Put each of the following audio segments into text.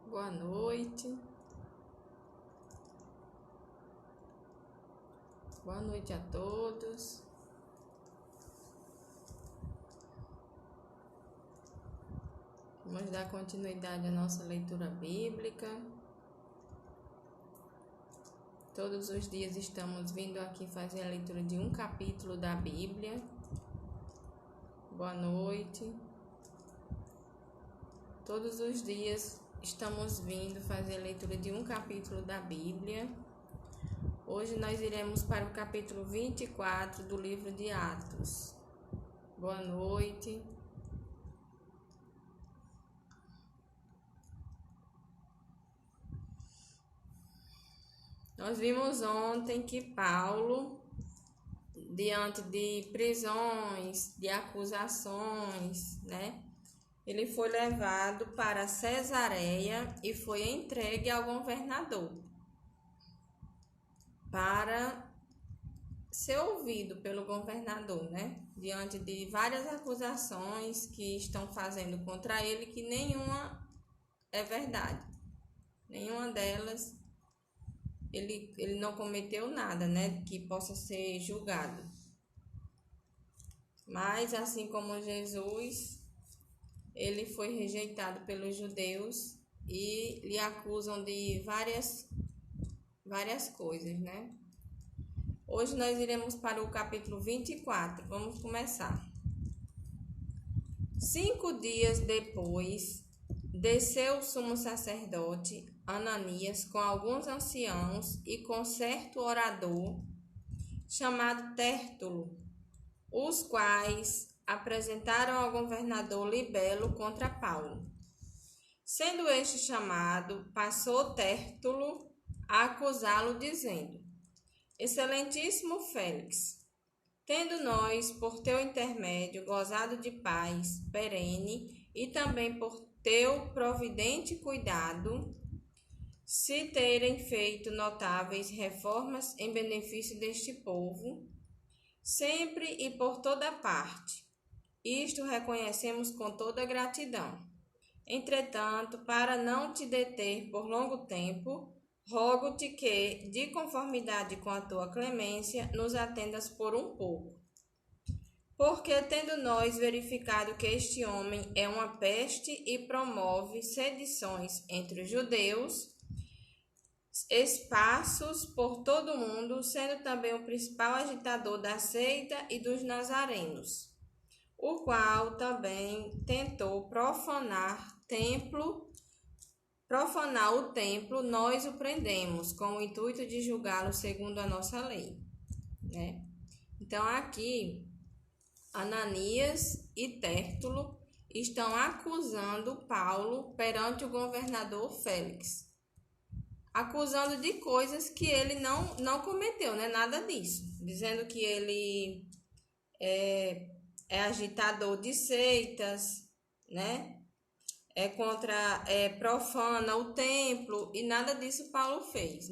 Boa noite. Boa noite a todos. Vamos dar continuidade à nossa leitura bíblica. Todos os dias estamos vindo aqui fazer a leitura de um capítulo da Bíblia. Boa noite. Todos os dias estamos vindo fazer a leitura de um capítulo da Bíblia. Hoje nós iremos para o capítulo 24 do livro de Atos. Boa noite. Nós vimos ontem que Paulo, diante de prisões, de acusações, ele foi levado para Cesareia e foi entregue ao governador para ser ouvido pelo governador, diante de várias acusações que estão fazendo contra ele, que nenhuma é verdade. Nenhuma delas, ele não cometeu nada, que possa ser julgado. Mas, assim como Jesus, ele foi rejeitado pelos judeus e lhe acusam de várias coisas, Hoje nós iremos para o capítulo 24. Vamos começar. 5 dias depois, desceu o sumo sacerdote Ananias com alguns anciãos e com certo orador chamado Tértulo, os quais apresentaram ao governador Libelo contra Paulo. Sendo este chamado, passou Tértulo a acusá-lo, dizendo: Excelentíssimo Félix, tendo nós, por teu intermédio, gozado de paz perene e também por teu providente cuidado, se terem feito notáveis reformas em benefício deste povo, sempre e por toda parte. Isto reconhecemos com toda gratidão. Entretanto, para não te deter por longo tempo, rogo-te que, de conformidade com a tua clemência, nos atendas por um pouco. Porque, tendo nós verificado que este homem é uma peste e promove sedições entre os judeus, espaços por todo o mundo, sendo também o principal agitador da seita e dos nazarenos, o qual também tentou profanar o templo, nós o prendemos, com o intuito de julgá-lo segundo a nossa lei. Então, aqui, Ananias e Tértulo estão acusando Paulo perante o governador Félix, acusando de coisas que ele não cometeu, nada disso, dizendo que ele é agitador de seitas, profana o templo, e nada disso Paulo fez,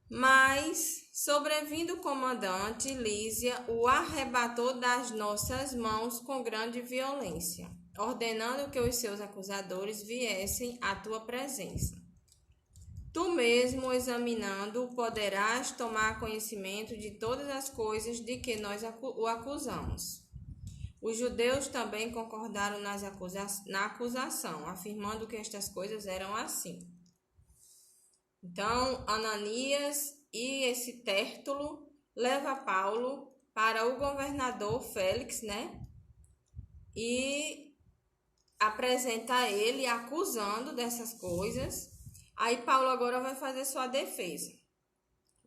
Mas, sobrevindo o comandante, Lísia o arrebatou das nossas mãos com grande violência, ordenando que os seus acusadores viessem à tua presença. Tu mesmo, examinando, poderás tomar conhecimento de todas as coisas de que nós o acusamos. Os judeus também concordaram na acusação, afirmando que estas coisas eram assim. Então, Ananias e esse Tértulo leva Paulo para o governador Félix, E apresenta ele acusando dessas coisas. Aí Paulo agora vai fazer sua defesa.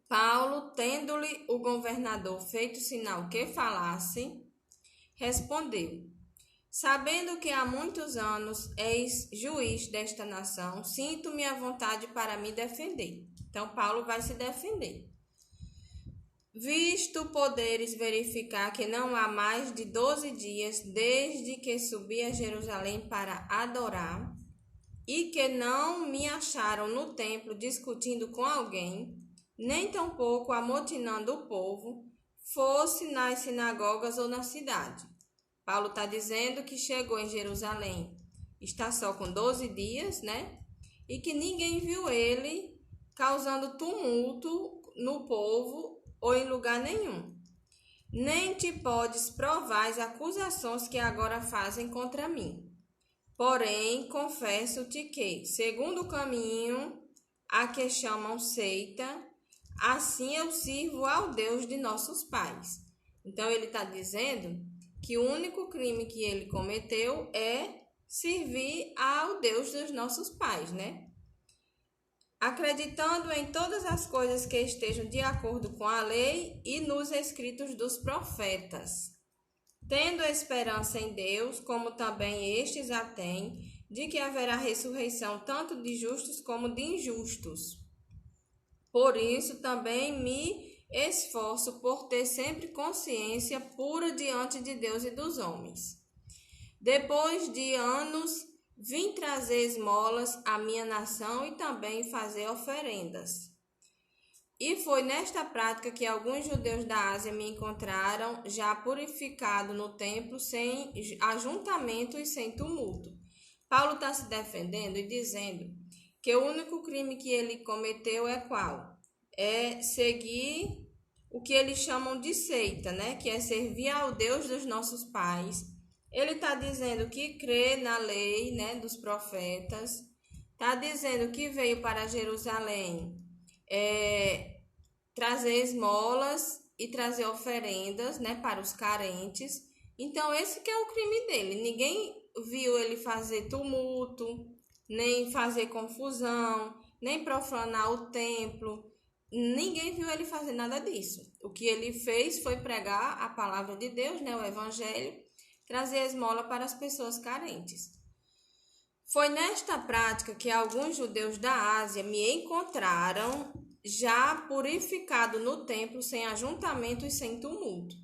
Paulo, tendo-lhe o governador feito sinal que falasse, respondeu: Sabendo que há muitos anos és juiz desta nação, sinto-me à vontade para me defender. Então, Paulo vai se defender. Visto poderes verificar que não há mais de 12 dias desde que subi a Jerusalém para adorar, e que não me acharam no templo discutindo com alguém, nem tampouco amotinando o povo, fosse nas sinagogas ou na cidade. Paulo está dizendo que chegou em Jerusalém está só com 12 dias, né? E que ninguém viu ele causando tumulto no povo ou em lugar nenhum. Nem te podes provar as acusações que agora fazem contra mim. Porém, confesso-te que, segundo o caminho a que chamam seita, assim eu sirvo ao Deus de nossos pais. Então, ele está dizendo que o único crime que ele cometeu é servir ao Deus dos nossos pais, né? Acreditando em todas as coisas que estejam de acordo com a lei e nos escritos dos profetas, tendo esperança em Deus, como também estes a têm, de que haverá ressurreição tanto de justos como de injustos. Por isso também me esforço por ter sempre consciência pura diante de Deus e dos homens. Depois de anos, vim trazer esmolas à minha nação e também fazer oferendas. E foi nesta prática que alguns judeus da Ásia me encontraram já purificado no templo, sem ajuntamento e sem tumulto. Paulo está se defendendo e dizendo que o único crime que ele cometeu é qual? É seguir o que eles chamam de seita, né? Que é servir ao Deus dos nossos pais. Ele está dizendo que crê na lei, né, dos profetas. Está dizendo que veio para Jerusalém trazer esmolas e trazer oferendas, né, para os carentes. Então, esse que é o crime dele. Ninguém viu ele fazer tumulto, nem fazer confusão, nem profanar o templo. Ninguém viu ele fazer nada disso. O que ele fez foi pregar a palavra de Deus, né, o evangelho, trazer esmola para as pessoas carentes. Foi nesta prática que alguns judeus da Ásia me encontraram já purificado no templo, sem ajuntamento e sem tumulto,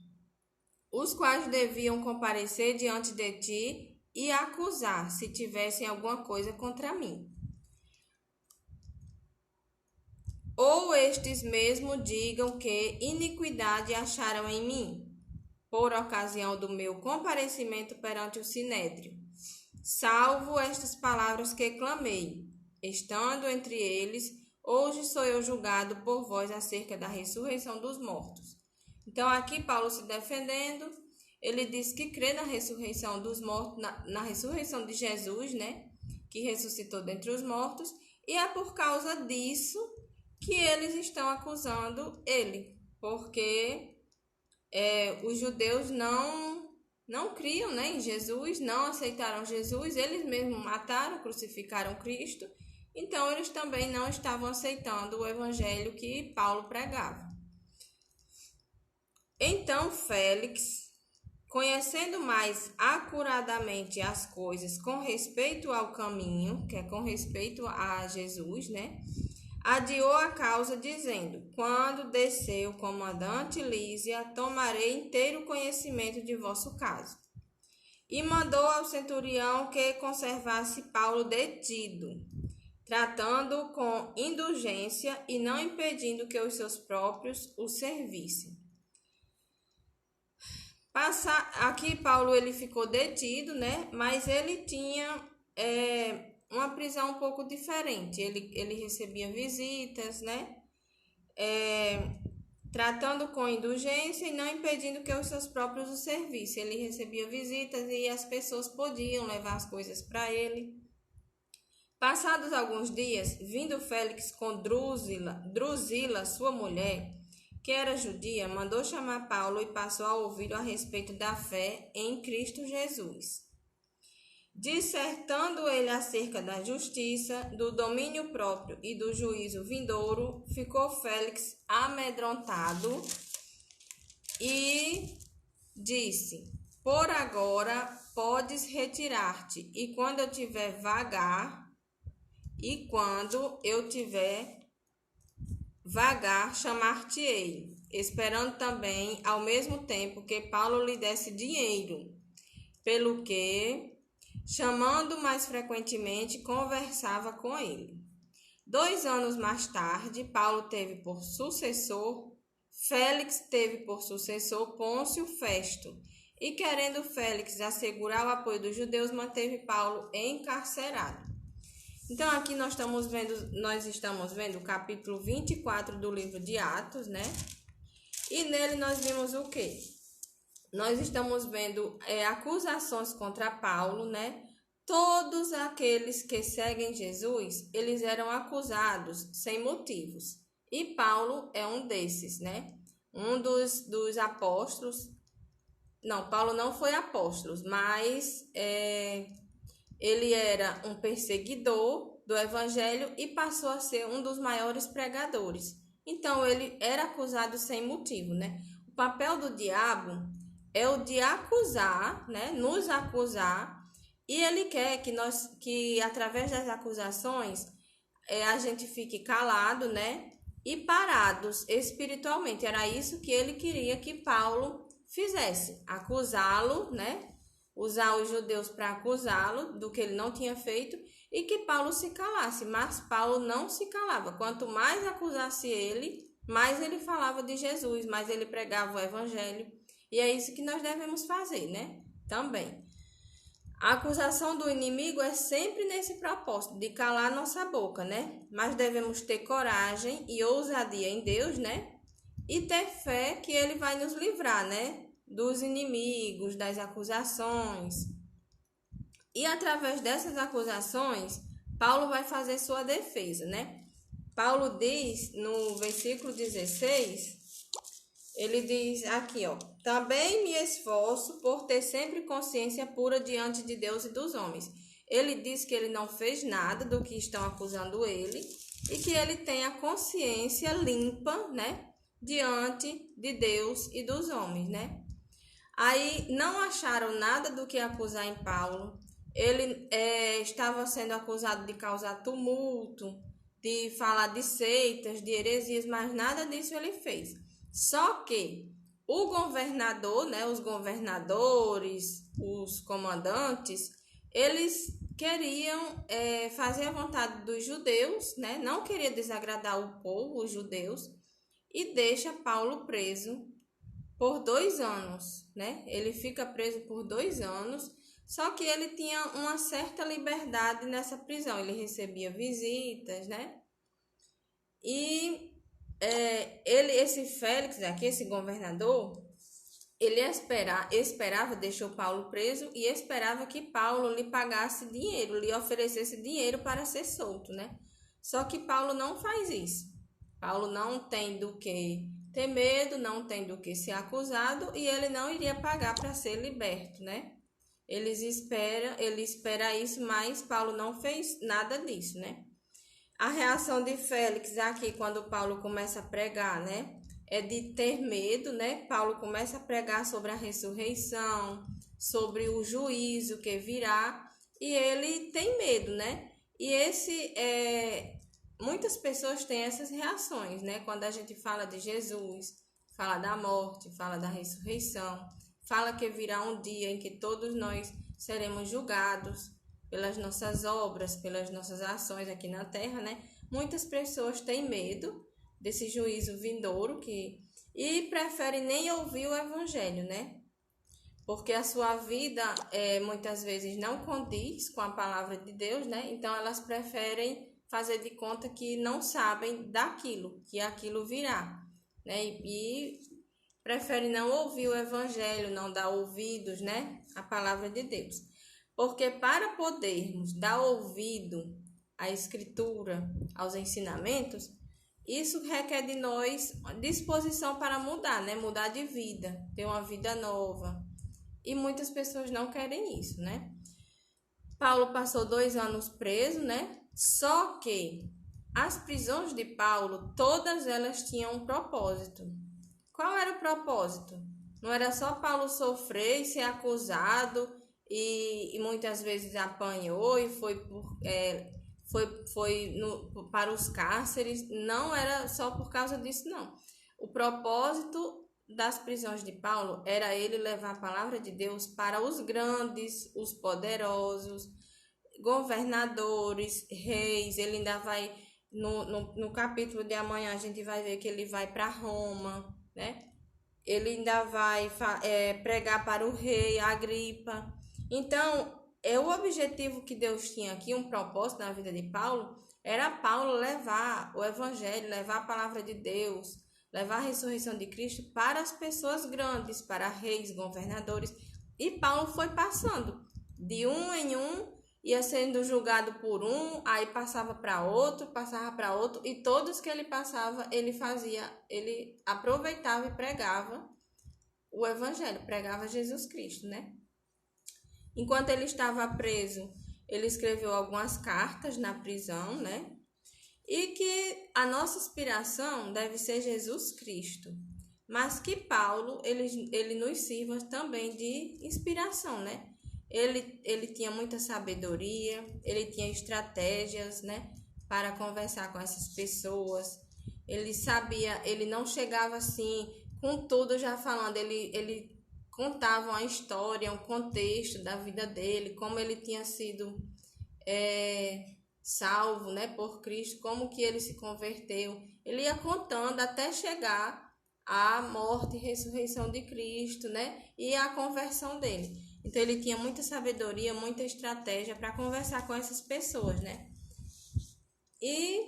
os quais deviam comparecer diante de ti e acusar, se tivessem alguma coisa contra mim. Ou estes mesmo digam que iniquidade acharam em mim, por ocasião do meu comparecimento perante o sinédrio, salvo estas palavras que clamei, estando entre eles, hoje sou eu julgado por vós acerca da ressurreição dos mortos. Então, aqui Paulo se defendendo, ele diz que crê na ressurreição dos mortos, na ressurreição de Jesus, né? Que ressuscitou dentre os mortos, e é por causa disso que eles estão acusando ele, porque os judeus não criam, né, em Jesus, não aceitaram Jesus, eles mesmos mataram, crucificaram Cristo, então eles também não estavam aceitando o evangelho que Paulo pregava. Então Félix, conhecendo mais acuradamente as coisas com respeito ao caminho, que é com respeito a Jesus, né, adiou a causa, dizendo: quando descer o comandante Lísia, tomarei inteiro conhecimento de vosso caso. E mandou ao centurião que conservasse Paulo detido, tratando-o com indulgência e não impedindo que os seus próprios o servissem. Aqui Paulo ele ficou detido, né? Mas ele tinha uma prisão um pouco diferente. Ele recebia visitas, né? Tratando com indulgência e não impedindo que os seus próprios o servissem. Ele recebia visitas e as pessoas podiam levar as coisas para ele. Passados alguns dias, vindo Félix com Drusila, sua mulher, que era judia, mandou chamar Paulo e passou a ouvi-lo a respeito da fé em Cristo Jesus. Dissertando ele acerca da justiça, do domínio próprio e do juízo vindouro, ficou Félix amedrontado e disse: por agora podes retirar-te, e quando eu tiver vagar, chamar-te-ei, esperando também ao mesmo tempo que Paulo lhe desse dinheiro, pelo que, chamando mais frequentemente, conversava com ele. 2 anos mais tarde, Félix teve por sucessor Pôncio Festo, e querendo Félix assegurar o apoio dos judeus, manteve Paulo encarcerado. Então aqui nós estamos vendo o capítulo 24 do livro de Atos, né? E nele nós vimos o quê? Nós estamos vendo acusações contra Paulo, né? Todos aqueles que seguem Jesus, eles eram acusados sem motivos. E Paulo é um desses, né? Um dos apóstolos. Não, Paulo não foi apóstolo, mas ele era um perseguidor do evangelho e passou a ser um dos maiores pregadores. Então, ele era acusado sem motivo, né? O papel do diabo é o de acusar, né? Nos acusar, e ele quer que através das acusações, a gente fique calado, né? E parados espiritualmente. Era isso que ele queria que Paulo fizesse, acusá-lo, né? Usar os judeus para acusá-lo do que ele não tinha feito e que Paulo se calasse, mas Paulo não se calava. Quanto mais acusasse ele, mais ele falava de Jesus, mais ele pregava o evangelho, e é isso que nós devemos fazer, né? Também. A acusação do inimigo é sempre nesse propósito, de calar nossa boca, né? Mas devemos ter coragem e ousadia em Deus, né? E ter fé que ele vai nos livrar, né? Dos inimigos, das acusações. E através dessas acusações, Paulo vai fazer sua defesa, né? Paulo diz no versículo 16, ele diz aqui, ó: também me esforço por ter sempre consciência pura diante de Deus e dos homens. Ele diz que ele não fez nada do que estão acusando ele e que ele tem a consciência limpa, né? Diante de Deus e dos homens, né? Aí não acharam nada do que acusar em Paulo. Ele estava sendo acusado de causar tumulto, de falar de seitas, de heresias, mas nada disso ele fez. Só que o governador, né, os governadores, os comandantes, eles queriam fazer a vontade dos judeus, né? Não queria desagradar o povo, os judeus, e deixa Paulo preso por 2 anos, né? Ele fica preso por 2 anos, só que ele tinha uma certa liberdade nessa prisão. Ele recebia visitas, né? E esse Félix aqui, esse governador, ele esperava, deixou Paulo preso e esperava que Paulo lhe pagasse dinheiro, lhe oferecesse dinheiro para ser solto, né? Só que Paulo não faz isso. Paulo não tem do que ter medo, não tem do que ser acusado e ele não iria pagar para ser liberto, né? Ele espera isso, mas Paulo não fez nada disso, né? A reação de Félix aqui, quando Paulo começa a pregar, né? É de ter medo, né? Paulo começa a pregar sobre a ressurreição, sobre o juízo que virá, e ele tem medo, né? E muitas pessoas têm essas reações, né? Quando a gente fala de Jesus, fala da morte, fala da ressurreição, fala que virá um dia em que todos nós seremos julgados pelas nossas obras, pelas nossas ações aqui na terra, né? Muitas pessoas têm medo desse juízo vindouro e preferem nem ouvir o evangelho, né? Porque a sua vida muitas vezes não condiz com a palavra de Deus, né? Então elas preferem fazer de conta que não sabem daquilo, que aquilo virá, né? E preferem não ouvir o evangelho, não dar ouvidos, né? À palavra de Deus. Porque para podermos dar ouvido à escritura, aos ensinamentos, isso requer de nós disposição para mudar, né? Mudar de vida, ter uma vida nova. E muitas pessoas não querem isso, né? Paulo passou 2 anos preso, né? Só que as prisões de Paulo, todas elas tinham um propósito. Qual era o propósito? Não era só Paulo sofrer e ser acusado e muitas vezes apanhou e para os cárceres. Não era só por causa disso, não. O propósito das prisões de Paulo era ele levar a palavra de Deus para os grandes, os poderosos, governadores, reis. Ele ainda vai, no capítulo de amanhã, a gente vai ver que ele vai para Roma, né? ele ainda vai pregar para o rei Agripa. Então, o objetivo que Deus tinha aqui, um propósito na vida de Paulo, era Paulo levar o evangelho, levar a palavra de Deus, levar a ressurreição de Cristo para as pessoas grandes, para reis, governadores. E Paulo foi passando de um em um, ia sendo julgado por um, aí passava para outro, e todos que ele passava, ele aproveitava e pregava o evangelho, pregava Jesus Cristo, né? Enquanto ele estava preso, ele escreveu algumas cartas na prisão, né? E que a nossa inspiração deve ser Jesus Cristo. Mas que Paulo, ele nos sirva também de inspiração, né? Ele tinha muita sabedoria, ele tinha estratégias, né? Para conversar com essas pessoas. Ele sabia, ele não chegava assim, com tudo já falando, ele contava uma história, um contexto da vida dele, como ele tinha sido salvo, né, por Cristo, como que ele se converteu. Ele ia contando até chegar à morte e ressurreição de Cristo, né, e a conversão dele. Então ele tinha muita sabedoria, muita estratégia para conversar com essas pessoas, né? E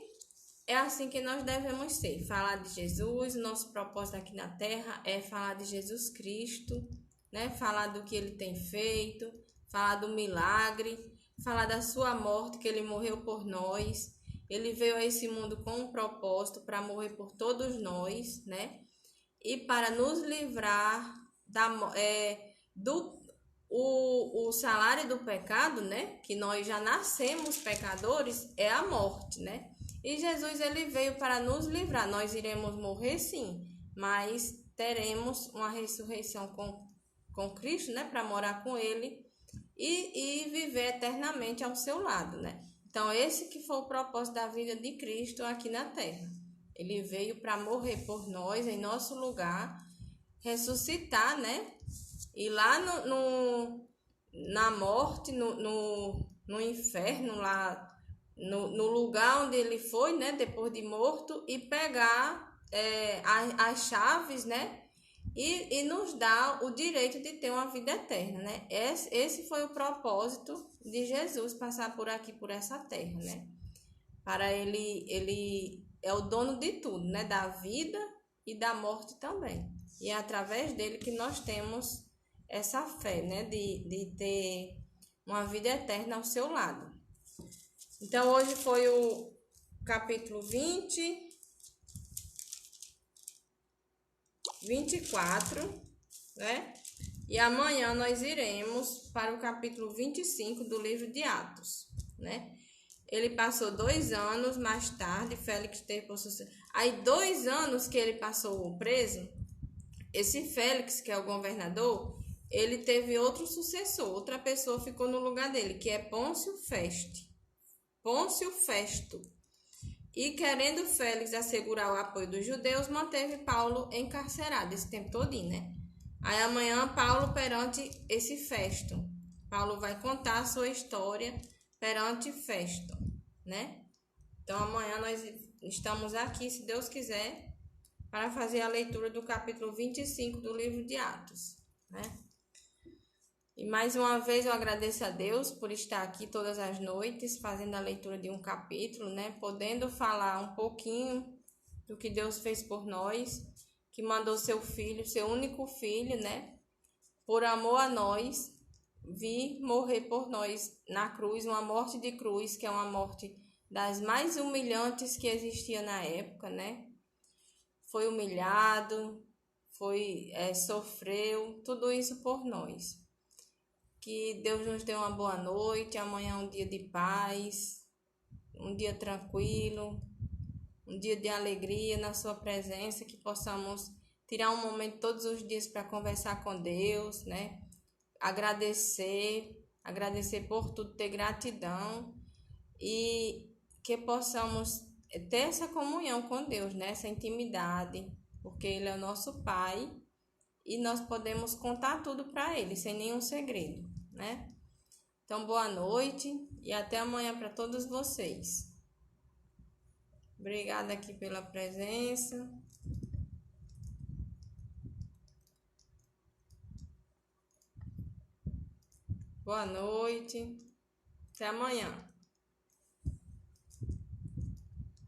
é assim que nós devemos ser, falar de Jesus. O nosso propósito aqui na Terra é falar de Jesus Cristo, né? Falar do que ele tem feito, falar do milagre, falar da sua morte, que ele morreu por nós. Ele veio a esse mundo com um propósito para morrer por todos nós, né? E para nos livrar o salário do pecado, né? Que nós já nascemos pecadores, é a morte, né? E Jesus, ele veio para nos livrar. Nós iremos morrer, sim, mas teremos uma ressurreição com Cristo, né? Para morar com ele e viver eternamente ao seu lado, né? Então, esse que foi o propósito da vida de Cristo aqui na Terra. Ele veio para morrer por nós, em nosso lugar, ressuscitar, né? E lá na morte, no inferno, lá no lugar onde ele foi, né, depois de morto, e pegar as chaves, né, e nos dar o direito de ter uma vida eterna, né? Esse foi o propósito de Jesus passar por aqui, por essa terra, né? Para ele é o dono de tudo, né, da vida e da morte também. E é através dele que nós temos essa fé, né, de ter uma vida eterna ao seu lado. Então, hoje foi o capítulo 24, né? E amanhã nós iremos para o capítulo 25 do livro de Atos, né? Ele passou 2 anos mais tarde, Félix teve por sucessor. Aí, 2 anos que ele passou preso, esse Félix, que é o governador, ele teve outro sucessor, outra pessoa ficou no lugar dele, que é Pôncio Festo. E querendo Félix assegurar o apoio dos judeus, manteve Paulo encarcerado esse tempo todinho, né? Aí amanhã Paulo perante esse Festo. Paulo vai contar a sua história perante Festo, né? Então amanhã nós estamos aqui, se Deus quiser, para fazer a leitura do capítulo 25 do livro de Atos, né? E mais uma vez eu agradeço a Deus por estar aqui todas as noites fazendo a leitura de um capítulo, né? Podendo falar um pouquinho do que Deus fez por nós, que mandou seu filho, seu único filho, né? Por amor a nós, vir morrer por nós na cruz, uma morte de cruz, que é uma morte das mais humilhantes que existia na época, né? Foi humilhado, sofreu, tudo isso por nós. Que Deus nos dê uma boa noite, amanhã é um dia de paz, um dia tranquilo, um dia de alegria na sua presença, que possamos tirar um momento todos os dias para conversar com Deus, né? Agradecer por tudo, ter gratidão e que possamos ter essa comunhão com Deus, né? Essa intimidade, porque Ele é o nosso Pai e nós podemos contar tudo para Ele, sem nenhum segredo, né? Então, boa noite e até amanhã para todos vocês. Obrigada aqui pela presença. Boa noite. Até amanhã.